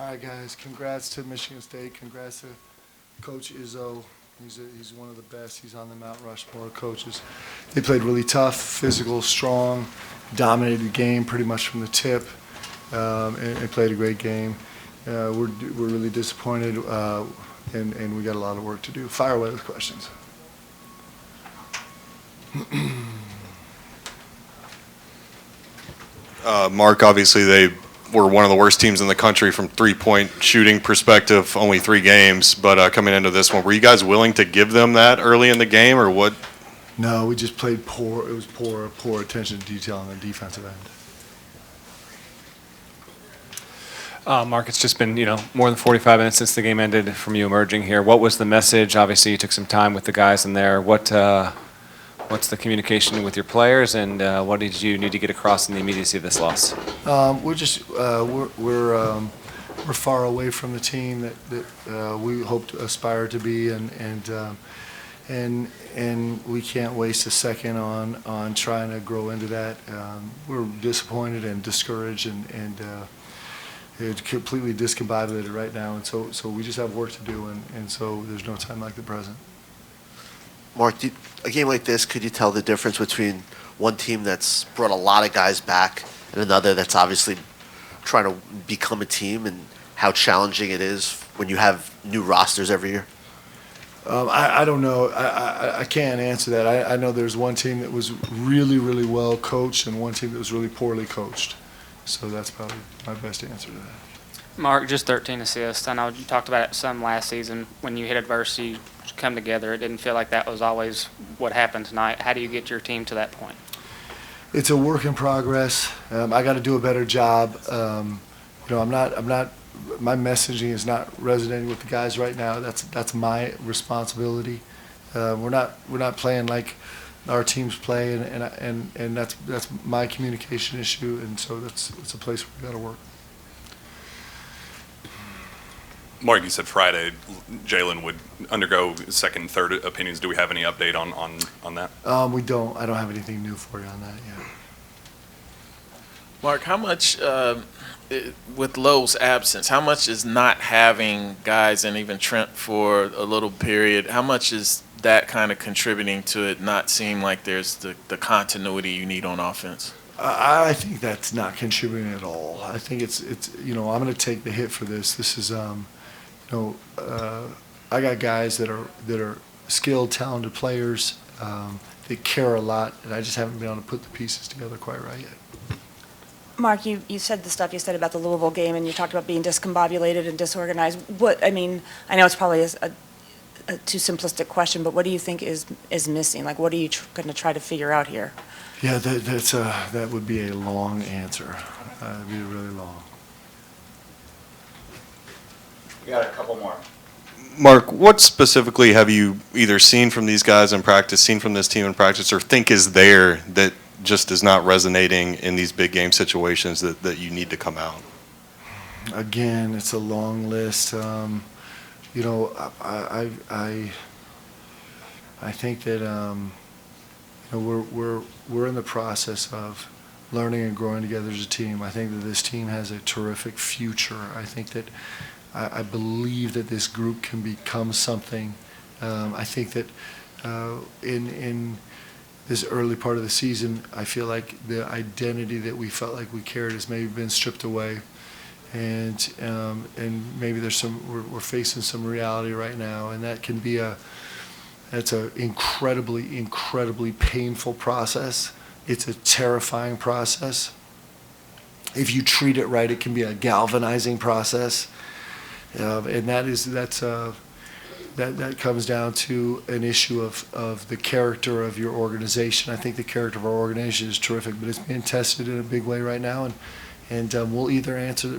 All right, guys. Congrats to Michigan State. Congrats to Coach Izzo. He's one of the best. He's on the Mount Rushmore of coaches. They played really tough, physical, strong, dominated the game pretty much from the tip, and played a great game. We're really disappointed, and we got a lot of work to do. Fire away with questions. Mark, obviously they were one of the worst teams in the country from three-point shooting perspective, only 3 games, but coming into this one, were you guys willing to give them that early in the game, or what? No, we just played poor. It was poor attention to detail on the defensive end. Mark, it's just been, more than 45 minutes since the game ended from you emerging here. What was the message? Obviously, you took some time with the guys in there. What's the communication with your players, and what did you need to get across in the immediacy of this loss? We're far away from the team that we hope to aspire to be, and we can't waste a second on trying to grow into that. We're disappointed and discouraged and it's completely discombobulated right now, and so we just have work to do, and so there's no time like the present. Mark, a game like this, could you tell the difference between one team that's brought a lot of guys back and another that's obviously trying to become a team, and how challenging it is when you have new rosters every year? I don't know. I can't answer that. I know there's one team that was really, really well coached and one team that was really poorly coached. So that's probably my best answer to that. Mark, just 13 assists. I know you talked about it some last season. When you hit adversity, come together, it didn't feel like that was always what happened tonight. How do you get your team to that point? It's a work in progress. I got to do a better job. I'm not. My messaging is not resonating with the guys right now. That's my responsibility. We're not playing like our teams play, and that's my communication issue, and so it's a place where we got to work. Mark, you said Friday Jalen would undergo second, third opinions. Do we have any update on that? We don't. I don't have anything new for you on that yet. Mark, how much, with Lowe's absence, how much is not having guys, and even Trent for a little period, how much is that kind of contributing to it not seem like there's the continuity you need on offense? I think that's not contributing at all. I think it's I'm going to take the hit for this. This is I got guys that are skilled, talented players. They care a lot, and I just haven't been able to put the pieces together quite right yet. Mark, you said the stuff you said about the Louisville game, and you talked about being discombobulated and disorganized. I know it's probably a too simplistic question, but what do you think is missing? Like, what are you going to try to figure out here? Yeah, that would be a long answer. It'd be really long. We got a couple more. Mark, what specifically have you either seen from these guys in practice, seen from this team in practice, or think is there that just is not resonating in these big game situations that you need to come out? Again, it's a long list. I think that we're in the process of learning and growing together as a team. I think that this team has a terrific future. I think that I believe that this group can become something. I think that in this early part of the season, I feel like the identity that we felt like we carried has maybe been stripped away, and maybe we're facing some reality right now, and that can be that's an incredibly painful process. It's a terrifying process. If you treat it right, it can be a galvanizing process. And that comes down to an issue of the character of your organization. I think the character of our organization is terrific, but it's being tested in a big way right now, and we'll either answer the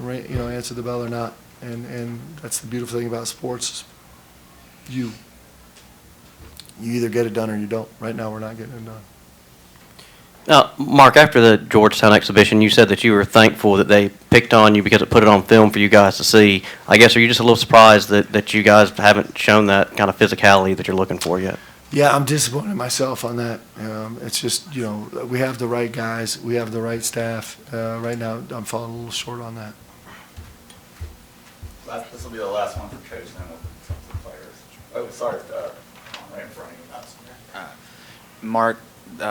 bell or not. And that's the beautiful thing about sports. You either get it done or you don't. Right now, we're not getting it done. Mark, after the Georgetown exhibition, you said that you were thankful that they picked on you because it put it on film for you guys to see. I guess, are you just a little surprised that you guys haven't shown that kind of physicality that you're looking for yet? Yeah, I'm disappointed in myself on that. It's just, we have the right guys. We have the right staff. Right now, I'm falling a little short on that. This will be the last one for Coach, then we'll come to the players. Oh, sorry, right in front of you. Mark,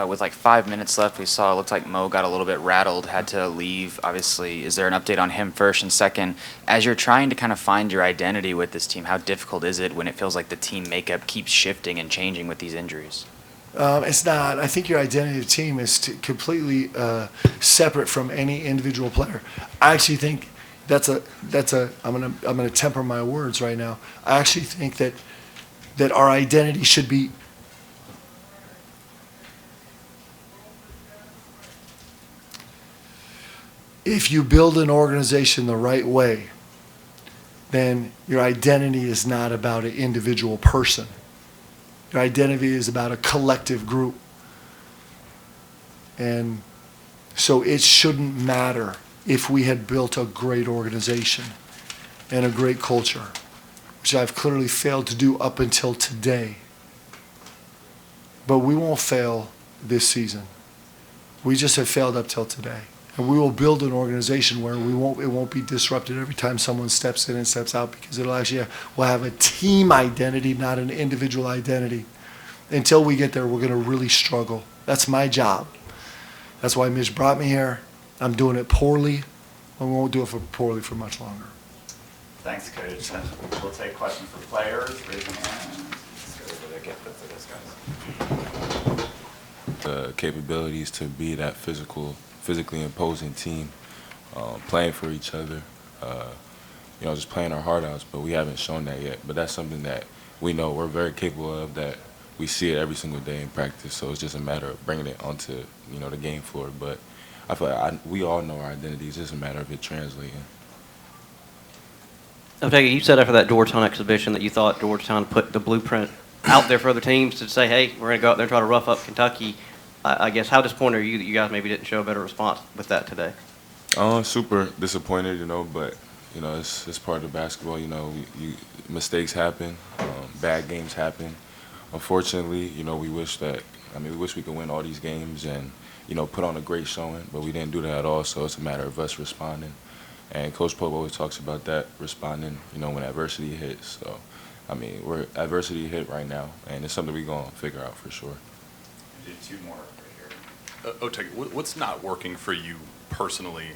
with like 5 minutes left, we saw it looked like Mo got a little bit rattled, had to leave. Obviously, is there an update on him first? And second, as you're trying to kind of find your identity with this team, how difficult is it when it feels like the team makeup keeps shifting and changing with these injuries? It's not. I think your identity of the team is completely separate from any individual player. I actually think I'm gonna temper my words right now. I actually think that our identity should be if you build an organization the right way, then your identity is not about an individual person. Your identity is about a collective group. And so it shouldn't matter if we had built a great organization and a great culture, which I've clearly failed to do up until today. But we won't fail this season. We just have failed up till today. And we will build an organization where it won't be disrupted every time someone steps in and steps out, because we'll have a team identity, not an individual identity. Until we get there, we're going to really struggle. That's my job. That's why Mitch brought me here. I'm doing it poorly, and we won't do it poorly for much longer. Thanks, Coach. We'll take questions for players. Raise your hand. Let's go over the gift for this guys. The capabilities to be that physically imposing team, playing for each other, just playing our heart outs, but we haven't shown that yet. But that's something that we know we're very capable of, that we see it every single day in practice. So it's just a matter of bringing it onto, the game floor. But I feel like we all know our identity. It's just a matter of it translating. Okay, you said after that Georgetown exhibition that you thought Georgetown put the blueprint out there for other teams to say, hey, we're going to go out there and try to rough up Kentucky. I guess how disappointed are you that you guys maybe didn't show a better response with that today? Super disappointed, but it's part of basketball. Mistakes happen, bad games happen. Unfortunately, we wish we could win all these games and put on a great showing, but we didn't do that at all. So it's a matter of us responding. And Coach Pope always talks about that, responding, when adversity hits. So, we're adversity hit right now, and it's something we're going to figure out for sure. Do two more right here. Otake, what's not working for you personally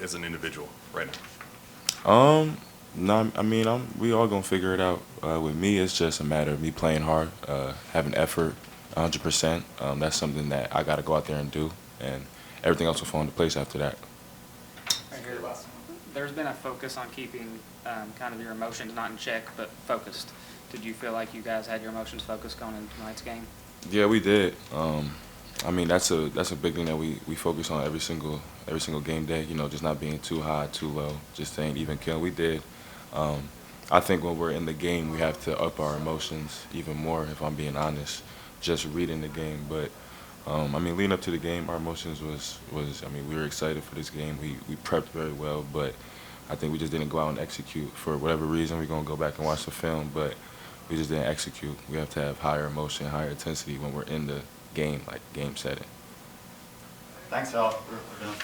as an individual right now? No, we all gonna figure it out. With me, it's just a matter of me playing hard, having effort, 100%. That's something that I got to go out there and do, and everything else will fall into place after that. Right here, there's been a focus on keeping kind of your emotions not in check, but focused. Did you feel like you guys had your emotions focused going into tonight's game? Yeah, we did. That's a big thing that we focus on every single game day. Just not being too high, too low, just staying even kill. We did. I think when we're in the game, we have to up our emotions even more. If I'm being honest, just reading the game. But leading up to the game, our emotions was we were excited for this game. We prepped very well, but I think we just didn't go out and execute for whatever reason. We're gonna go back and watch the film, but we just didn't execute. We have to have higher emotion, higher intensity when we're in the game, like game setting. Thanks, Al. We're done.